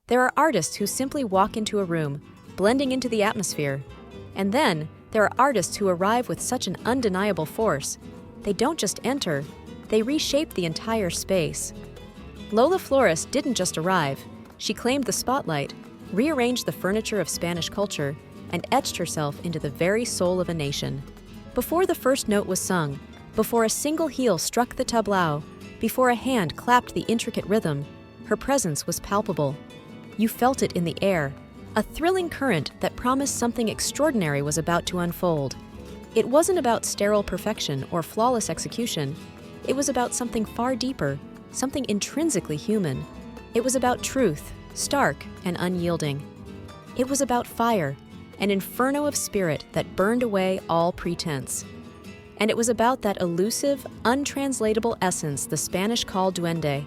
There are artists who simply walk into a room, blending into the atmosphere. And then, there are artists who arrive with such an undeniable force. They don't just enter, they reshape the entire space. Lola Flores didn't just arrive. She claimed the spotlight, rearranged the furniture of Spanish culture, and etched herself into the very soul of a nation. Before the first note was sung, before a single heel struck the tableau, before a hand clapped the intricate rhythm, her presence was palpable. You felt it in the air, a thrilling current that promised something extraordinary was about to unfold. It wasn't about sterile perfection or flawless execution. It was about something far deeper, something intrinsically human. It was about truth, stark and unyielding. It was about fire, an inferno of spirit that burned away all pretense. And it was about that elusive, untranslatable essence the Spanish call duende,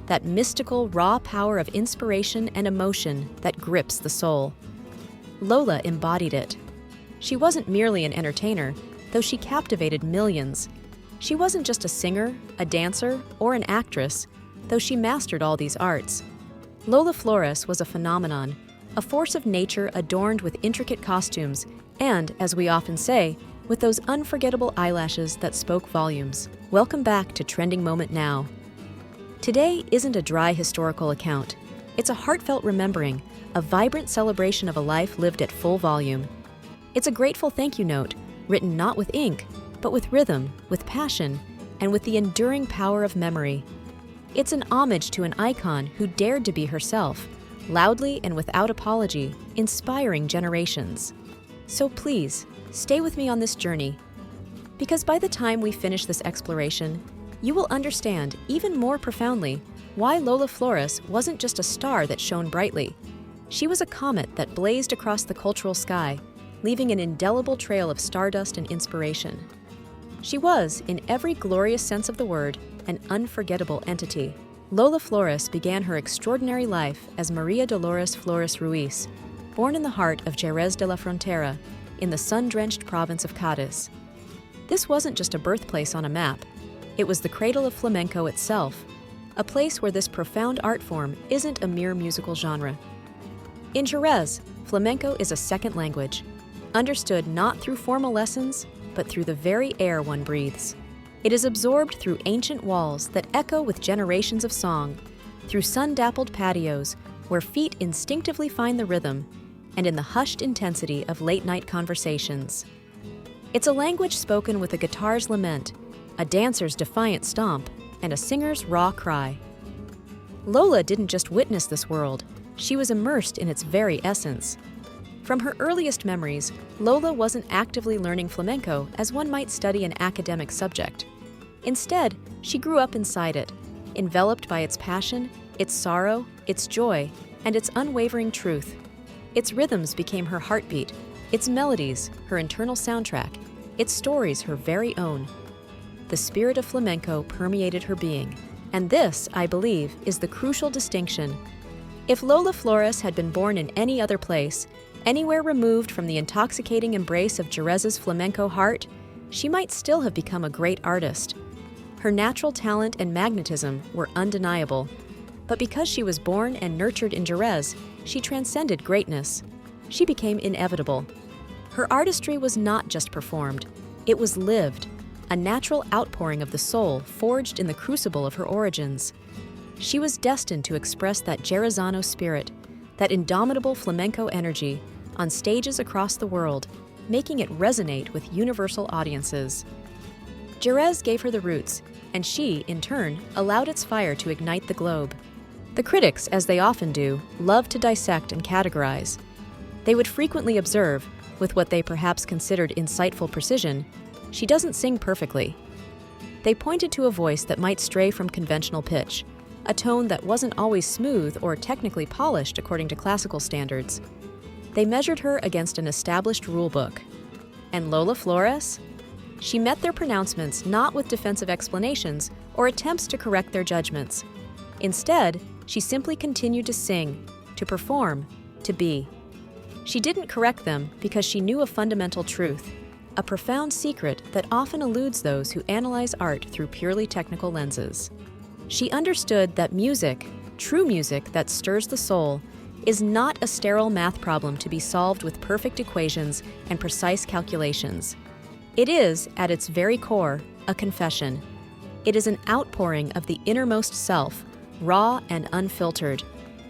that mystical, raw power of inspiration and emotion that grips the soul. Lola embodied it. She wasn't merely an entertainer, though she captivated millions. She wasn't just a singer, a dancer, or an actress, though she mastered all these arts. Lola Flores was a phenomenon, a force of nature adorned with intricate costumes and, as we often say, with those unforgettable eyelashes that spoke volumes. Welcome back to Trending Moment Now. Today isn't a dry historical account. It's a heartfelt remembering, a vibrant celebration of a life lived at full volume. It's a grateful thank you note, written not with ink, but with rhythm, with passion, and with the enduring power of memory. It's an homage to an icon who dared to be herself, loudly and without apology, inspiring generations. So please, stay with me on this journey, because by the time we finish this exploration, you will understand even more profoundly why Lola Flores wasn't just a star that shone brightly. She was a comet that blazed across the cultural sky, leaving an indelible trail of stardust and inspiration. She was, in every glorious sense of the word, an unforgettable entity. Lola Flores began her extraordinary life as Maria Dolores Flores Ruiz, born in the heart of Jerez de la Frontera, in the sun-drenched province of Cádiz. This wasn't just a birthplace on a map. It was the cradle of flamenco itself, a place where this profound art form isn't a mere musical genre. In Jerez, flamenco is a second language, understood not through formal lessons, but through the very air one breathes. It is absorbed through ancient walls that echo with generations of song, through sun-dappled patios where feet instinctively find the rhythm, and in the hushed intensity of late-night conversations. It's a language spoken with a guitar's lament, a dancer's defiant stomp, and a singer's raw cry. Lola didn't just witness this world, she was immersed in its very essence. From her earliest memories, Lola wasn't actively learning flamenco as one might study an academic subject. Instead, she grew up inside it, enveloped by its passion, its sorrow, its joy, and its unwavering truth. Its rhythms became her heartbeat, its melodies, her internal soundtrack, its stories, her very own. The spirit of flamenco permeated her being, and this, I believe, is the crucial distinction. If Lola Flores had been born in any other place, anywhere removed from the intoxicating embrace of Jerez's flamenco heart, she might still have become a great artist. Her natural talent and magnetism were undeniable, but because she was born and nurtured in Jerez, she transcended greatness. She became inevitable. Her artistry was not just performed, it was lived, a natural outpouring of the soul forged in the crucible of her origins. She was destined to express that Jerezano spirit, that indomitable flamenco energy, on stages across the world, making it resonate with universal audiences. Jerez gave her the roots, and she, in turn, allowed its fire to ignite the globe. The critics, as they often do, loved to dissect and categorize. They would frequently observe, with what they perhaps considered insightful precision, she doesn't sing perfectly. They pointed to a voice that might stray from conventional pitch, a tone that wasn't always smooth or technically polished according to classical standards. They measured her against an established rulebook. And Lola Flores? She met their pronouncements not with defensive explanations or attempts to correct their judgments. Instead, she simply continued to sing, to perform, to be. She didn't correct them because she knew a fundamental truth, a profound secret that often eludes those who analyze art through purely technical lenses. She understood that music, true music that stirs the soul, is not a sterile math problem to be solved with perfect equations and precise calculations. It is, at its very core, a confession. It is an outpouring of the innermost self, raw and unfiltered.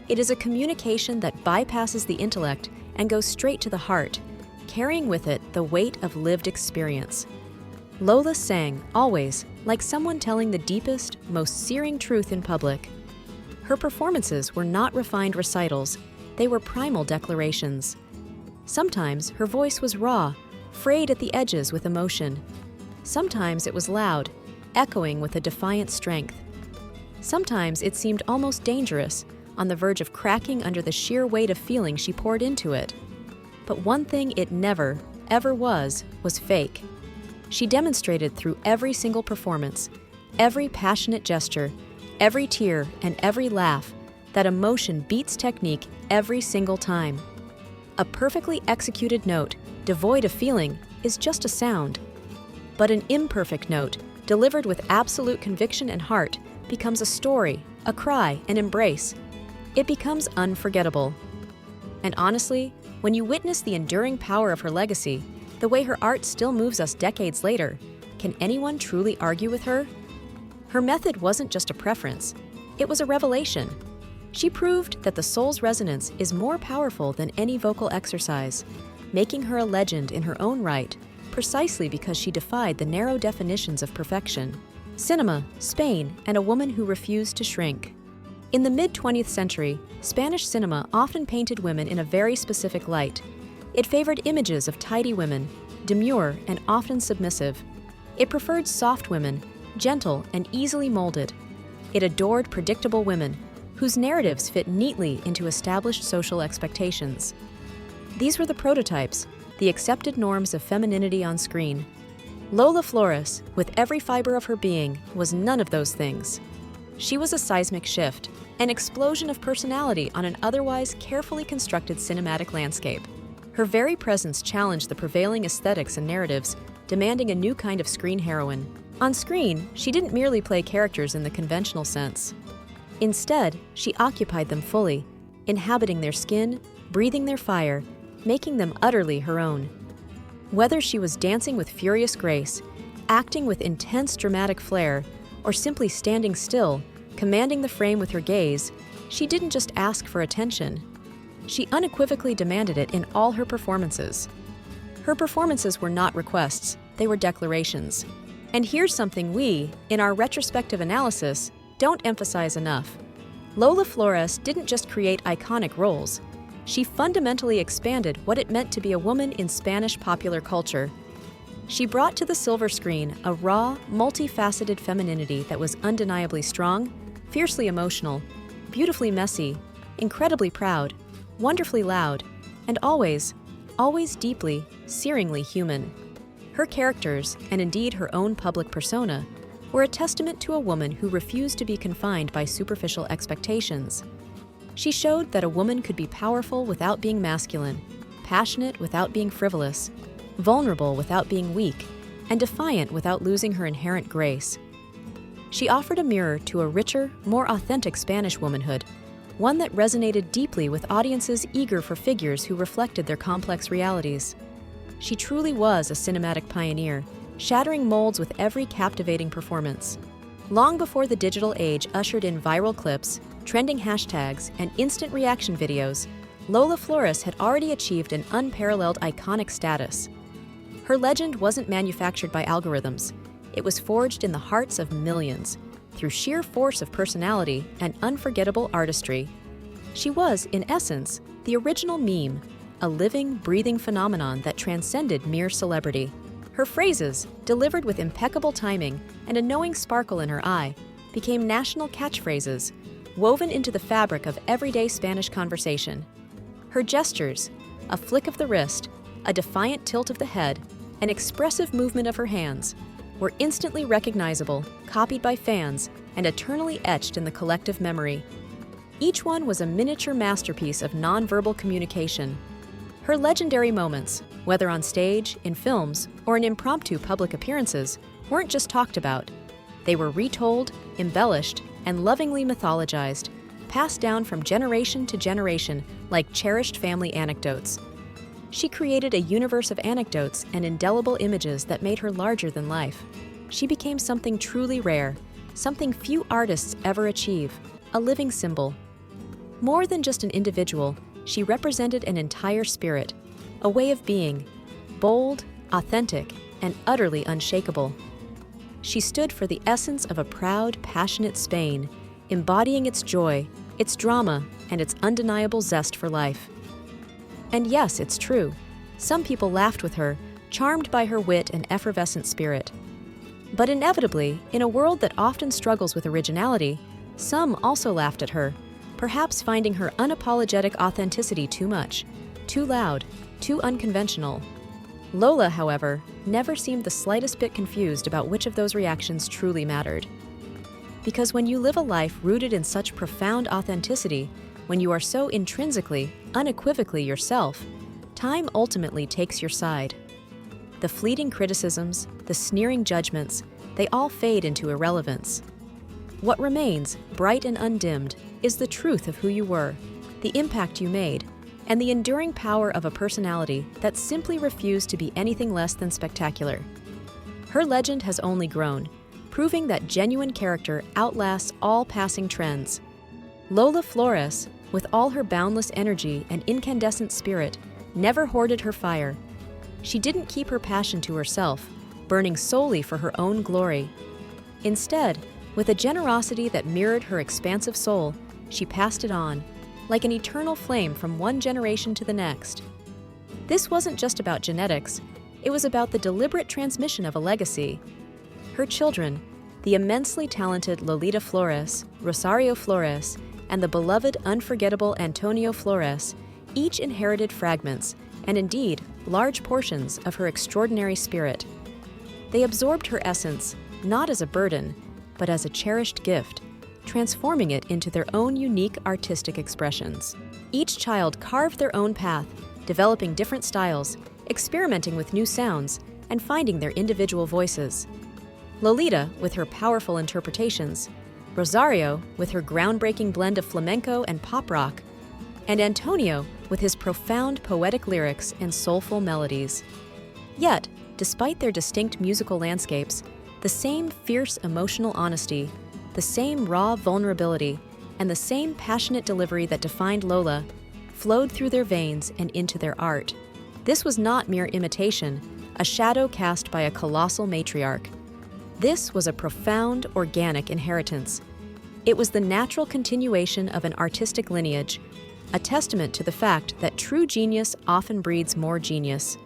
It is a communication that bypasses the intellect and goes straight to the heart, carrying with it the weight of lived experience. Lola sang, always, like someone telling the deepest, most searing truth in public. Her performances were not refined recitals, they were primal declarations. Sometimes her voice was raw, frayed at the edges with emotion. Sometimes it was loud, echoing with a defiant strength. Sometimes it seemed almost dangerous, on the verge of cracking under the sheer weight of feeling she poured into it. But one thing it never, ever was fake. She demonstrated through every single performance, every passionate gesture, every tear, and every laugh, that emotion beats technique every single time. A perfectly executed note, devoid of feeling, is just a sound. But an imperfect note, delivered with absolute conviction and heart, becomes a story, a cry, an embrace. It becomes unforgettable. And honestly, when you witness the enduring power of her legacy, the way her art still moves us decades later, can anyone truly argue with her? Her method wasn't just a preference, it was a revelation. She proved that the soul's resonance is more powerful than any vocal exercise, making her a legend in her own right, precisely because she defied the narrow definitions of perfection. Cinema, Spain, and a woman who refused to shrink. In the mid-20th century, Spanish cinema often painted women in a very specific light. It favored images of tidy women, demure and often submissive. It preferred soft women, gentle and easily molded. It adored predictable women, whose narratives fit neatly into established social expectations. These were the prototypes, the accepted norms of femininity on screen. Lola Flores, with every fiber of her being, was none of those things. She was a seismic shift, an explosion of personality on an otherwise carefully constructed cinematic landscape. Her very presence challenged the prevailing aesthetics and narratives, demanding a new kind of screen heroine. On screen, she didn't merely play characters in the conventional sense. Instead, she occupied them fully, inhabiting their skin, breathing their fire, making them utterly her own. Whether she was dancing with furious grace, acting with intense dramatic flair, or simply standing still, commanding the frame with her gaze, she didn't just ask for attention. She unequivocally demanded it in all her performances. Her performances were not requests, they were declarations. And here's something we, in our retrospective analysis, don't emphasize enough. Lola Flores didn't just create iconic roles. She fundamentally expanded what it meant to be a woman in Spanish popular culture. She brought to the silver screen a raw, multifaceted femininity that was undeniably strong, fiercely emotional, beautifully messy, incredibly proud, wonderfully loud, and always, always deeply, searingly human. Her characters, and indeed her own public persona, were a testament to a woman who refused to be confined by superficial expectations. She showed that a woman could be powerful without being masculine, passionate without being frivolous, vulnerable without being weak, and defiant without losing her inherent grace. She offered a mirror to a richer, more authentic Spanish womanhood, one that resonated deeply with audiences eager for figures who reflected their complex realities. She truly was a cinematic pioneer, shattering molds with every captivating performance. Long before the digital age ushered in viral clips, trending hashtags, and instant reaction videos, Lola Flores had already achieved an unparalleled iconic status. Her legend wasn't manufactured by algorithms. It was forged in the hearts of millions, through sheer force of personality and unforgettable artistry. She was, in essence, the original meme, a living, breathing phenomenon that transcended mere celebrity. Her phrases, delivered with impeccable timing and a knowing sparkle in her eye, became national catchphrases, woven into the fabric of everyday Spanish conversation. Her gestures, a flick of the wrist, a defiant tilt of the head, an expressive movement of her hands, were instantly recognizable, copied by fans, and eternally etched in the collective memory. Each one was a miniature masterpiece of nonverbal communication. Her legendary moments, whether on stage, in films, or in impromptu public appearances, weren't just talked about. They were retold, embellished, and lovingly mythologized, passed down from generation to generation like cherished family anecdotes. She created a universe of anecdotes and indelible images that made her larger than life. She became something truly rare, something few artists ever achieve, a living symbol. More than just an individual, she represented an entire spirit, a way of being, bold, authentic, and utterly unshakable. She stood for the essence of a proud, passionate Spain, embodying its joy, its drama, and its undeniable zest for life. And yes, it's true. Some people laughed with her, charmed by her wit and effervescent spirit. But inevitably, in a world that often struggles with originality, some also laughed at her, perhaps finding her unapologetic authenticity too much, too loud, too unconventional. Lola, however, never seemed the slightest bit confused about which of those reactions truly mattered. Because when you live a life rooted in such profound authenticity, when you are so intrinsically, unequivocally yourself, time ultimately takes your side. The fleeting criticisms, the sneering judgments, they all fade into irrelevance. What remains, bright and undimmed, is the truth of who you were, the impact you made, and the enduring power of a personality that simply refused to be anything less than spectacular. Her legend has only grown, proving that genuine character outlasts all passing trends. Lola Flores, with all her boundless energy and incandescent spirit, never hoarded her fire. She didn't keep her passion to herself, burning solely for her own glory. Instead, with a generosity that mirrored her expansive soul, she passed it on, like an eternal flame from one generation to the next. This wasn't just about genetics, it was about the deliberate transmission of a legacy. Her children, the immensely talented Lolita Flores, Rosario Flores, and the beloved unforgettable Antonio Flores, each inherited fragments, and indeed, large portions of her extraordinary spirit. They absorbed her essence, not as a burden, but as a cherished gift, transforming it into their own unique artistic expressions. Each child carved their own path, developing different styles, experimenting with new sounds, and finding their individual voices. Lolita, with her powerful interpretations, Rosario, with her groundbreaking blend of flamenco and pop rock, and Antonio, with his profound poetic lyrics and soulful melodies. Yet, despite their distinct musical landscapes, the same fierce emotional honesty, the same raw vulnerability, and the same passionate delivery that defined Lola flowed through their veins and into their art. This was not mere imitation, a shadow cast by a colossal matriarch. This was a profound, organic inheritance. It was the natural continuation of an artistic lineage, a testament to the fact that true genius often breeds more genius.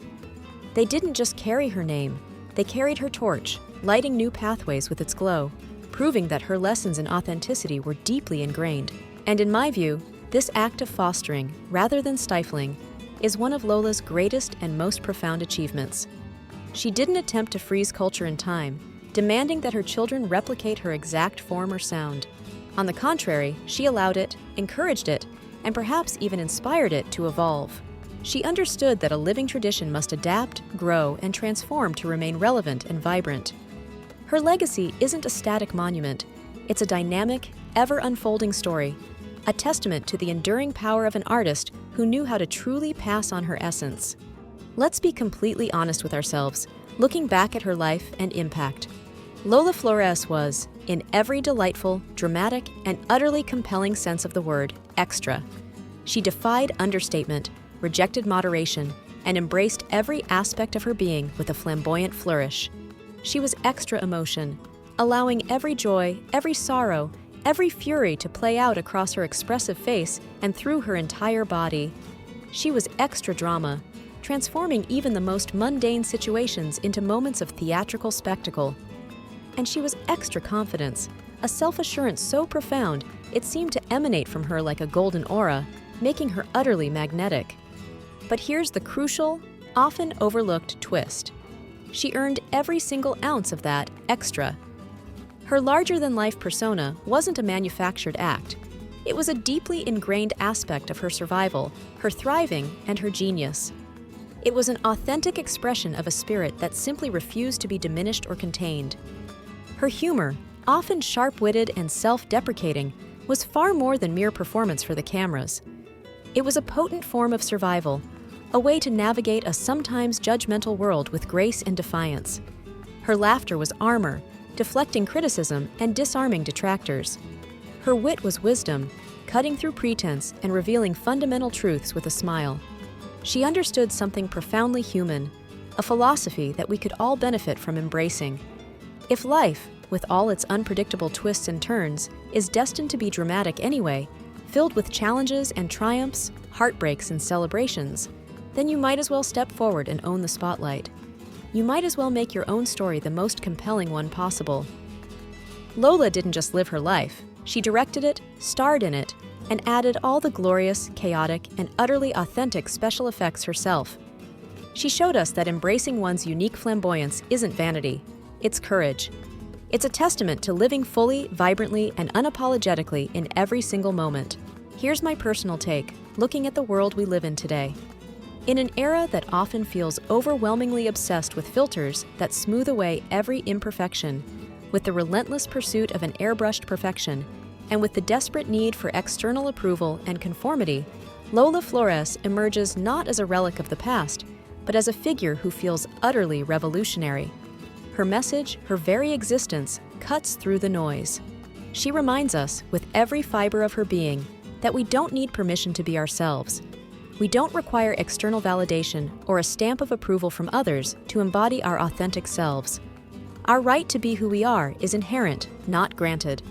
They didn't just carry her name, they carried her torch, lighting new pathways with its glow, proving that her lessons in authenticity were deeply ingrained. And in my view, this act of fostering, rather than stifling, is one of Lola's greatest and most profound achievements. She didn't attempt to freeze culture in time, demanding that her children replicate her exact form or sound. On the contrary, she allowed it, encouraged it, and perhaps even inspired it to evolve. She understood that a living tradition must adapt, grow, and transform to remain relevant and vibrant. Her legacy isn't a static monument, it's a dynamic, ever-unfolding story, a testament to the enduring power of an artist who knew how to truly pass on her essence. Let's be completely honest with ourselves, looking back at her life and impact. Lola Flores was, in every delightful, dramatic, and utterly compelling sense of the word, extra. She defied understatement, rejected moderation, and embraced every aspect of her being with a flamboyant flourish. She was extra emotion, allowing every joy, every sorrow, every fury to play out across her expressive face and through her entire body. She was extra drama, transforming even the most mundane situations into moments of theatrical spectacle. And she was extra confidence, a self-assurance so profound it seemed to emanate from her like a golden aura, making her utterly magnetic. But here's the crucial, often overlooked twist. She earned every single ounce of that extra. Her larger-than-life persona wasn't a manufactured act. It was a deeply ingrained aspect of her survival, her thriving, and her genius. It was an authentic expression of a spirit that simply refused to be diminished or contained. Her humor, often sharp-witted and self-deprecating, was far more than mere performance for the cameras. It was a potent form of survival, a way to navigate a sometimes judgmental world with grace and defiance. Her laughter was armor, deflecting criticism and disarming detractors. Her wit was wisdom, cutting through pretense and revealing fundamental truths with a smile. She understood something profoundly human, a philosophy that we could all benefit from embracing. If life, with all its unpredictable twists and turns, is destined to be dramatic anyway, filled with challenges and triumphs, heartbreaks and celebrations, then you might as well step forward and own the spotlight. You might as well make your own story the most compelling one possible. Lola didn't just live her life. She directed it, starred in it, and added all the glorious, chaotic, and utterly authentic special effects herself. She showed us that embracing one's unique flamboyance isn't vanity, it's courage. It's a testament to living fully, vibrantly, and unapologetically in every single moment. Here's my personal take, looking at the world we live in today. In an era that often feels overwhelmingly obsessed with filters that smooth away every imperfection, with the relentless pursuit of an airbrushed perfection, and with the desperate need for external approval and conformity, Lola Flores emerges not as a relic of the past, but as a figure who feels utterly revolutionary. Her message, her very existence, cuts through the noise. She reminds us, with every fiber of her being, that we don't need permission to be ourselves. We don't require external validation or a stamp of approval from others to embody our authentic selves. Our right to be who we are is inherent, not granted.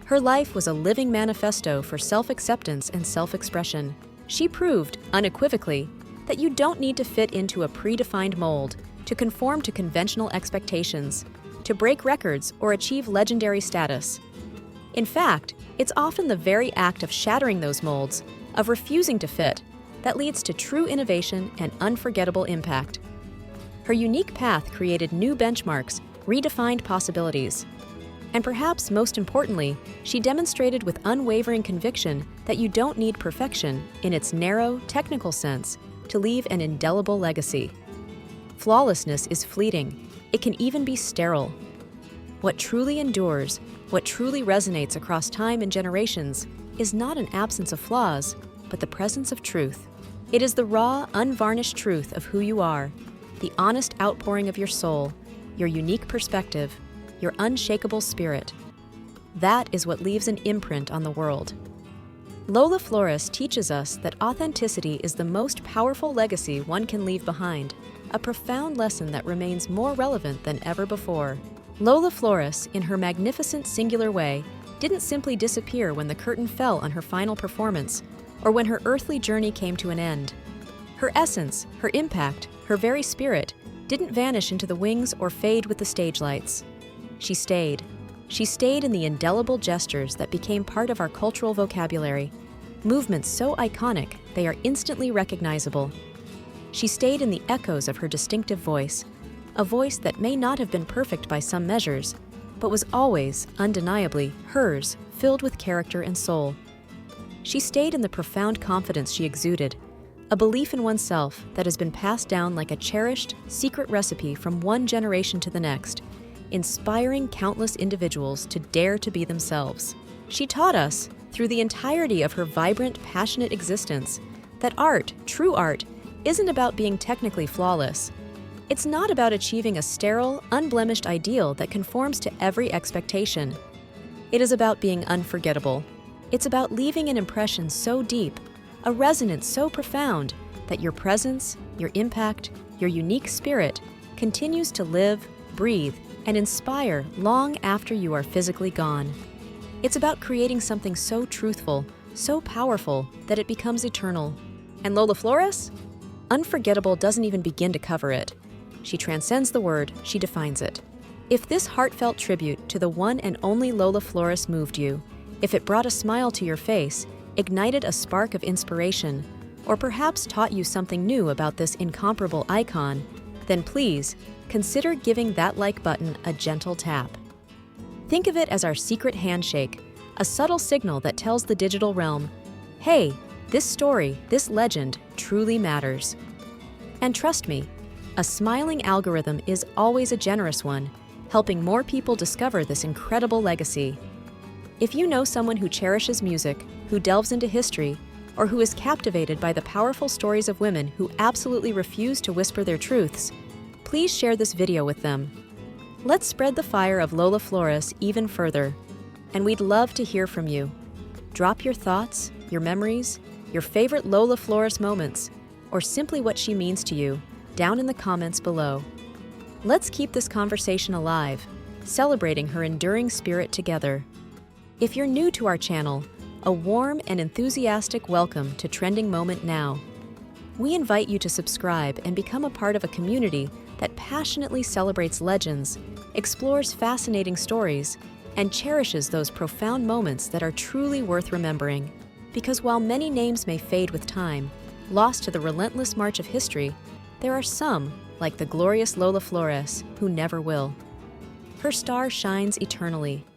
Her life was a living manifesto for self-acceptance and self-expression. She proved, unequivocally, that you don't need to fit into a predefined mold, to conform to conventional expectations, to break records or achieve legendary status. In fact, it's often the very act of shattering those molds, of refusing to fit, that leads to true innovation and unforgettable impact. Her unique path created new benchmarks, redefined possibilities. And perhaps most importantly, she demonstrated with unwavering conviction that you don't need perfection, in its narrow, technical sense, to leave an indelible legacy. Flawlessness is fleeting. It can even be sterile. What truly endures, what truly resonates across time and generations, is not an absence of flaws, but the presence of truth. It is the raw, unvarnished truth of who you are, the honest outpouring of your soul, your unique perspective, your unshakable spirit. That is what leaves an imprint on the world. Lola Flores teaches us that authenticity is the most powerful legacy one can leave behind, a profound lesson that remains more relevant than ever before. Lola Flores, in her magnificent singular way, didn't simply disappear when the curtain fell on her final performance, or when her earthly journey came to an end. Her essence, her impact, her very spirit, didn't vanish into the wings or fade with the stage lights. She stayed. She stayed in the indelible gestures that became part of our cultural vocabulary, movements so iconic they are instantly recognizable. She stayed in the echoes of her distinctive voice, a voice that may not have been perfect by some measures, but was always, undeniably, hers, filled with character and soul. She stayed in the profound confidence she exuded, a belief in oneself that has been passed down like a cherished, secret recipe from one generation to the next, inspiring countless individuals to dare to be themselves. She taught us, through the entirety of her vibrant, passionate existence, that art, true art, isn't about being technically flawless. It's not about achieving a sterile, unblemished ideal that conforms to every expectation. It is about being unforgettable. It's about leaving an impression so deep, a resonance so profound, that your presence, your impact, your unique spirit continues to live, breathe, and inspire long after you are physically gone. It's about creating something so truthful, so powerful, that it becomes eternal. And Lola Flores? Unforgettable doesn't even begin to cover it. She transcends the word, she defines it. If this heartfelt tribute to the one and only Lola Flores moved you, if it brought a smile to your face, ignited a spark of inspiration, or perhaps taught you something new about this incomparable icon, then please, consider giving that like button a gentle tap. Think of it as our secret handshake, a subtle signal that tells the digital realm, hey, this story, this legend, truly matters. And trust me, a smiling algorithm is always a generous one, helping more people discover this incredible legacy. If you know someone who cherishes music, who delves into history, or who is captivated by the powerful stories of women who absolutely refuse to whisper their truths, please share this video with them. Let's spread the fire of Lola Flores even further, and we'd love to hear from you. Drop your thoughts, your memories, your favorite Lola Flores moments, or simply what she means to you, down in the comments below. Let's keep this conversation alive, celebrating her enduring spirit together. If you're new to our channel, a warm and enthusiastic welcome to Trending Moment Now. We invite you to subscribe and become a part of a community that passionately celebrates legends, explores fascinating stories, and cherishes those profound moments that are truly worth remembering. Because while many names may fade with time, lost to the relentless march of history, there are some, like the glorious Lola Flores, who never will. Her star shines eternally,